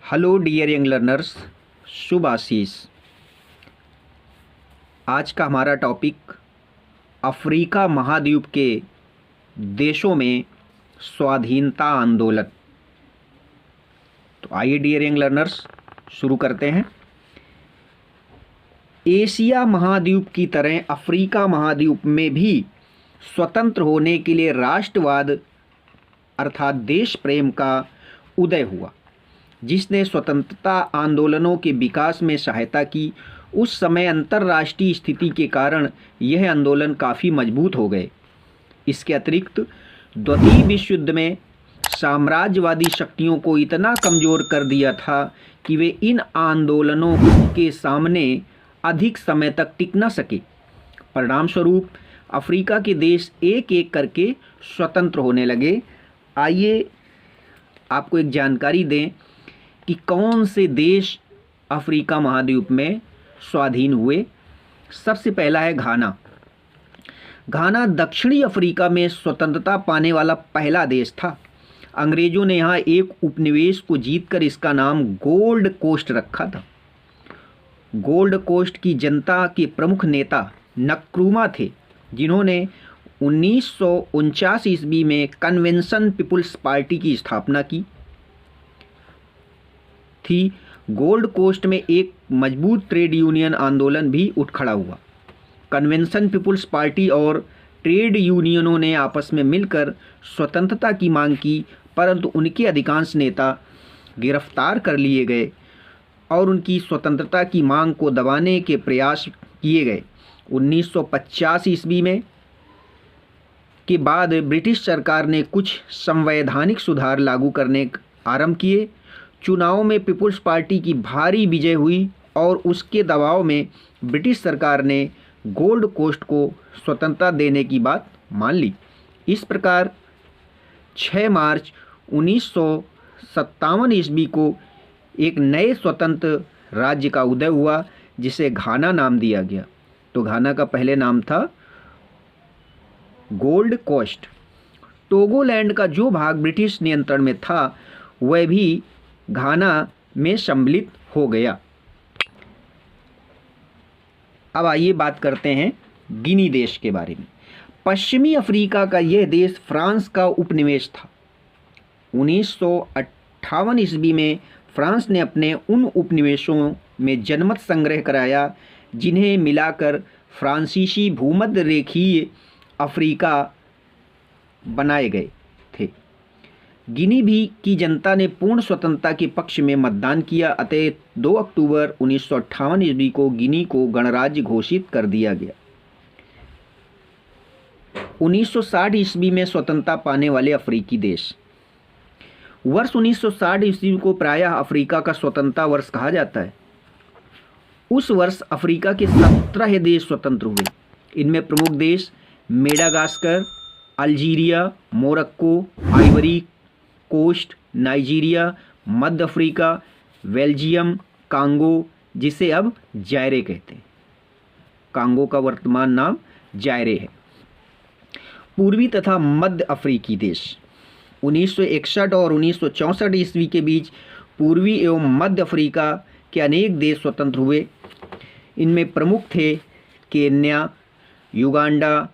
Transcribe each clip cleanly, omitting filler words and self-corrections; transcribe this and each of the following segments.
Hello dear young learners, शुभ आशीष। आज का हमारा टॉपिक अफ्रीका महाद्वीप के देशों में स्वाधीनता आंदोलन। तो आइए डियर यंग लर्नर्स शुरू करते हैं। एशिया महाद्वीप की तरह अफ्रीका महाद्वीप में भी स्वतंत्र होने के लिए राष्ट्रवाद अर्थात देश प्रेम का उदय हुआ, जिसने स्वतंत्रता आंदोलनों के विकास में सहायता की। उस समय अंतर्राष्ट्रीय स्थिति के कारण यह आंदोलन काफ़ी मजबूत हो गए। इसके अतिरिक्त द्वितीय विश्व युद्ध में साम्राज्यवादी शक्तियों को इतना कमज़ोर कर दिया था कि वे इन आंदोलनों के सामने अधिक समय तक टिक न सके। परिणामस्वरूप अफ्रीका के देश एक एक करके स्वतंत्र होने लगे। आइए आपको एक जानकारी दें कि कौन से देश अफ्रीका महाद्वीप में स्वाधीन हुए। सबसे पहला है घाना। घाना दक्षिणी अफ्रीका में स्वतंत्रता पाने वाला पहला देश था। अंग्रेज़ों ने यहाँ एक उपनिवेश को जीतकर इसका नाम गोल्ड कोस्ट रखा था। गोल्ड कोस्ट की जनता के प्रमुख नेता नक्रूमा थे, जिन्होंने 1949 ईस्वी में कन्वेंशन पीपुल्स पार्टी की स्थापना की थी। गोल्ड कोस्ट में एक मजबूत ट्रेड यूनियन आंदोलन भी उठ खड़ा हुआ। कन्वेंशन पीपुल्स पार्टी और ट्रेड यूनियनों ने आपस में मिलकर स्वतंत्रता की मांग की, परंतु उनके अधिकांश नेता गिरफ्तार कर लिए गए और उनकी स्वतंत्रता की मांग को दबाने के प्रयास किए गए। 1950 ईस्वी में के बाद ब्रिटिश सरकार ने कुछ संवैधानिक सुधार लागू करने आरंभ किए। चुनाव में पीपुल्स पार्टी की भारी विजय हुई और उसके दबाव में ब्रिटिश सरकार ने गोल्ड कोस्ट को स्वतंत्रता देने की बात मान ली। इस प्रकार 6 मार्च 1957 ईस्वी को एक नए स्वतंत्र राज्य का उदय हुआ, जिसे घाना नाम दिया गया। तो घाना का पहले नाम था गोल्ड कोस्ट। टोगोलैंड का जो भाग ब्रिटिश नियंत्रण में था, वह भी घाना में सम्मिलित हो गया। अब आइए बात करते हैं गिनी देश के बारे में। पश्चिमी अफ्रीका का यह देश फ्रांस का उपनिवेश था। 1958 ईस्वी में फ्रांस ने अपने उन उपनिवेशों में जनमत संग्रह कराया जिन्हें मिलाकर फ्रांसीसी भूमध्य रेखीय अफ्रीका बनाए गए थे। गिनी भी की जनता ने पूर्ण स्वतंत्रता के पक्ष में मतदान किया। अतः 2 अक्टूबर 1958 ईस्वी को गिनी को गणराज्य घोषित कर दिया गया। 1960 ईस्वी में स्वतंत्रता पाने वाले अफ्रीकी देश। वर्ष 1960 ईस्वी को प्रायः अफ्रीका का स्वतंत्रता वर्ष कहा जाता है। उस वर्ष अफ्रीका के 17 देश स्वतंत्र हुए। इनमें प्रमुख देश Madagascar, Algeria, Morocco, Ivory Coast, Nigeria, मध्य अफ्रीका, बेल्जियम, कांगो, जिसे अब जायरे कहते हैं। कांगो का वर्तमान नाम जायरे है। पूर्वी तथा मध्य अफ्रीकी देश। 1961 और 1964 ईस्वी के बीच पूर्वी एवं मध्य अफ्रीका के अनेक देश स्वतंत्र हुए। इनमें प्रमुख थे केन्या, युगांडा,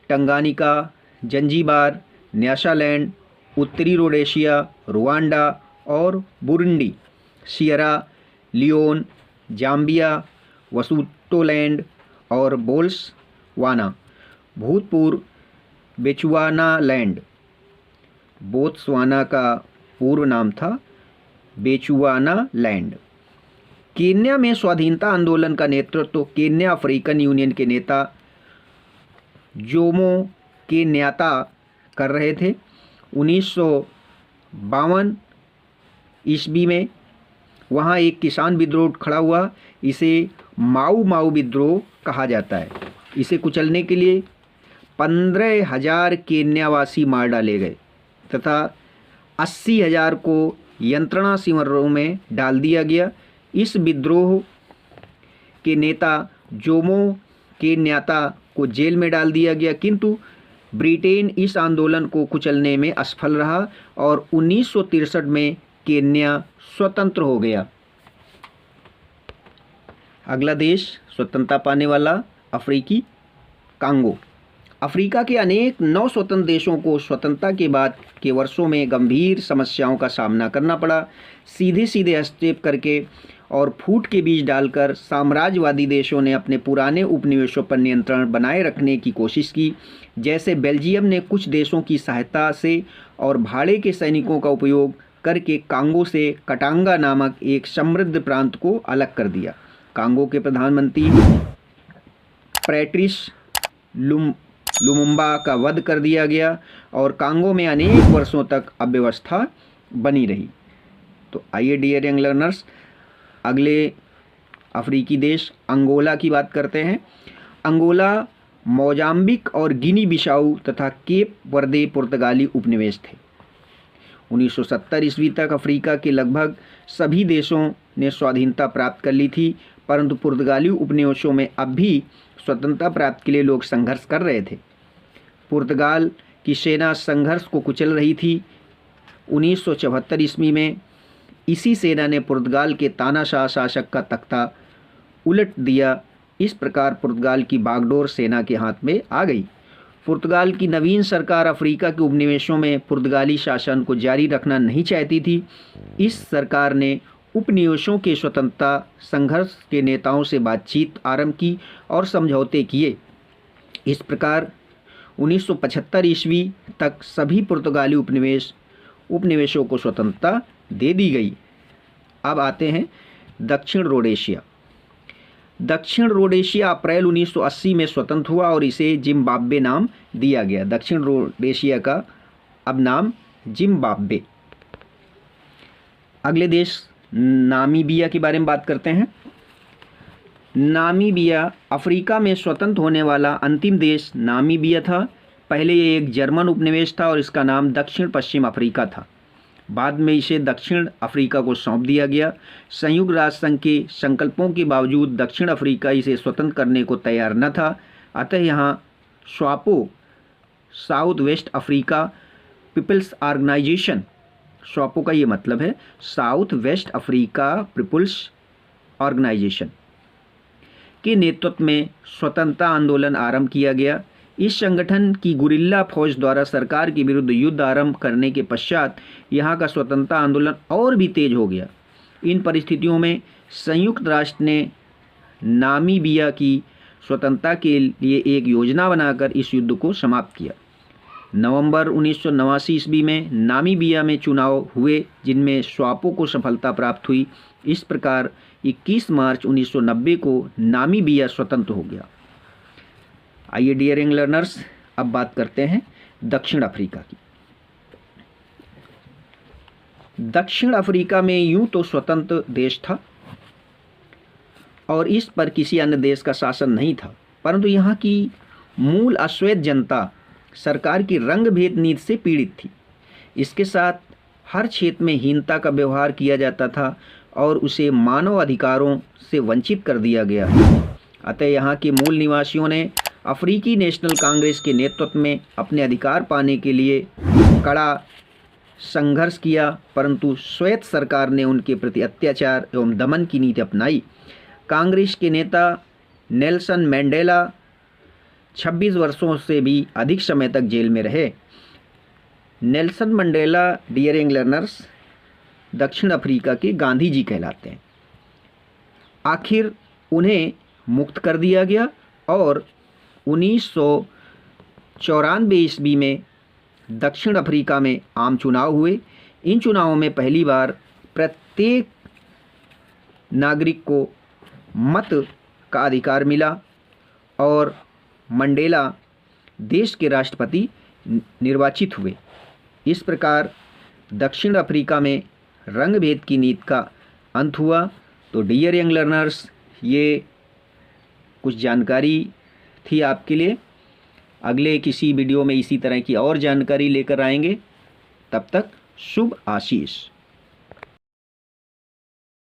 टंगानिका, जंजीबार, न्याशालैंड, उत्तरी रोडेशिया, रुवांडा और बुरुंडी, सियरा लियोन, जाम्बिया, वसुटोलैंड और बोत्सवाना, भूतपूर्व बेचुआनालैंड। बोत्सवाना का पूर्व नाम था बेचुआनालैंड। केन्या में स्वाधीनता आंदोलन का नेतृत्व केन्या अफ्रीकन यूनियन के नेता जोमो केन्याता कर रहे थे। 1952 ईस्वी में वहाँ एक किसान विद्रोह खड़ा हुआ। इसे माऊ माऊ विद्रोह कहा जाता है। इसे कुचलने के लिए 15,000 केन्यावासी मार डाले गए तथा 80,000 को यंत्रणा शिविरों में डाल दिया गया। इस विद्रोह के नेता जोमो केन्याता को जेल में डाल दिया गया, किंतु ब्रिटेन इस आंदोलन को कुचलने में असफल रहा और 1963 में केन्या स्वतंत्र हो गया। अगला देश स्वतंत्रता पाने वाला अफ्रीकी कांगो। अफ्रीका के अनेक नव स्वतंत्र देशों को स्वतंत्रता के बाद के वर्षों में गंभीर समस्याओं का सामना करना पड़ा। सीधे सीधे हस्तक्षेप करके और फूट के बीज डालकर साम्राज्यवादी देशों ने अपने पुराने उपनिवेशों पर नियंत्रण बनाए रखने की कोशिश की। जैसे बेल्जियम ने कुछ देशों की सहायता से और भाड़े के सैनिकों का उपयोग करके कांगो से कटांगा नामक एक समृद्ध प्रांत को अलग कर दिया। कांगो के प्रधानमंत्री पैट्रिस लुमुम्बा का वध कर दिया गया और कांगो में अनेक वर्षों तक अव्यवस्था बनी रही। तो आइए डियर यंग लर्नर्स, अगले अफ्रीकी देश अंगोला की बात करते हैं। अंगोला मोजाम्बिक और गिनी बिसाऊ तथा केप वर्दे पुर्तगाली उपनिवेश थे। 1970 ईस्वी तक अफ्रीका के लगभग सभी देशों ने स्वाधीनता प्राप्त कर ली थी, परंतु पुर्तगाली उपनिवेशों में अब भी स्वतंत्रता प्राप्ति के लिए लोग संघर्ष कर रहे थे। पुर्तगाल की सेना संघर्ष को कुचल रही थी। 1974 ईस्वी में इसी सेना ने पुर्तगाल के तानाशाह शासक का तख्ता उलट दिया। इस प्रकार पुर्तगाल की बागडोर सेना के हाथ में आ गई। पुर्तगाल की नवीन सरकार अफ्रीका के उपनिवेशों में पुर्तगाली शासन को जारी रखना नहीं चाहती थी। इस सरकार ने उपनिवेशों के स्वतंत्रता संघर्ष के नेताओं से बातचीत आरंभ की और समझौते किए। इस प्रकार 1975 ईस्वी तक सभी पुर्तगाली उपनिवेशों को स्वतंत्रता दे दी गई। अब आते हैं दक्षिण रोडेशिया। दक्षिण रोडेशिया अप्रैल 1980 में स्वतंत्र हुआ और इसे जिम्बाब्वे नाम दिया गया। दक्षिण रोडेशिया का अब नाम जिम्बाब्वे। अगले देश नामीबिया के बारे में बात करते हैं। नामीबिया अफ्रीका में स्वतंत्र होने वाला अंतिम देश नामीबिया था। पहले ये एक जर्मन उपनिवेश था और इसका नाम दक्षिण पश्चिम अफ्रीका था। बाद में इसे दक्षिण अफ्रीका को सौंप दिया गया। संयुक्त राष्ट्र संघ के संकल्पों के बावजूद दक्षिण अफ्रीका इसे स्वतंत्र करने को तैयार न था। अतः यहाँ स्वापो south west Africa people's organisation, स्वापो का ये मतलब है south west Africa people's organisation, के नेतृत्व में स्वतंत्रता आंदोलन आरंभ किया गया। इस संगठन की गुरिल्ला फौज द्वारा सरकार के विरुद्ध युद्ध आरंभ करने के पश्चात यहाँ का स्वतंत्रता आंदोलन और भी तेज हो गया। इन परिस्थितियों में संयुक्त राष्ट्र ने नामीबिया की स्वतंत्रता के लिए एक योजना बनाकर इस युद्ध को समाप्त किया। नवंबर 1989 ईस्वी में नामीबिया में चुनाव हुए जिनमें स्वापो को सफलता प्राप्त हुई। इस प्रकार 21 मार्च 1990 को नामीबिया स्वतंत्र हो गया। आइए डियर यंग लर्नर्स, अब बात करते हैं दक्षिण अफ्रीका की। दक्षिण अफ्रीका में यूं तो स्वतंत्र देश था और इस पर किसी अन्य देश का शासन नहीं था, परंतु यहाँ की मूल अश्वेत जनता सरकार की रंग भेद नीति से पीड़ित थी। इसके साथ हर क्षेत्र में हीनता का व्यवहार किया जाता था और उसे मानव अधिकारों से वंचित कर दिया गया। अतः यहाँ के मूल निवासियों ने अफ्रीकी नेशनल कांग्रेस के नेतृत्व में अपने अधिकार पाने के लिए कड़ा संघर्ष किया, परंतु श्वेत सरकार ने उनके प्रति अत्याचार एवं दमन की नीति अपनाई। कांग्रेस के नेता नेल्सन मैंडेला 26 वर्षों से भी अधिक समय तक जेल में रहे। Nelson Mandela dear young learners दक्षिण अफ्रीका के गांधी जी कहलाते हैं। आखिर उन्हें मुक्त कर दिया गया और 1994 ईस्वी में दक्षिण अफ्रीका में आम चुनाव हुए। इन चुनावों में पहली बार प्रत्येक नागरिक को मत का अधिकार मिला और मंडेला देश के राष्ट्रपति निर्वाचित हुए। इस प्रकार दक्षिण अफ्रीका में रंग भेद की नीति का अंत हुआ। तो डियर यंग लर्नर्स, ये कुछ जानकारी थी आपके लिए। अगले किसी वीडियो में इसी तरह की और जानकारी लेकर आएंगे। तब तक शुभ आशीष।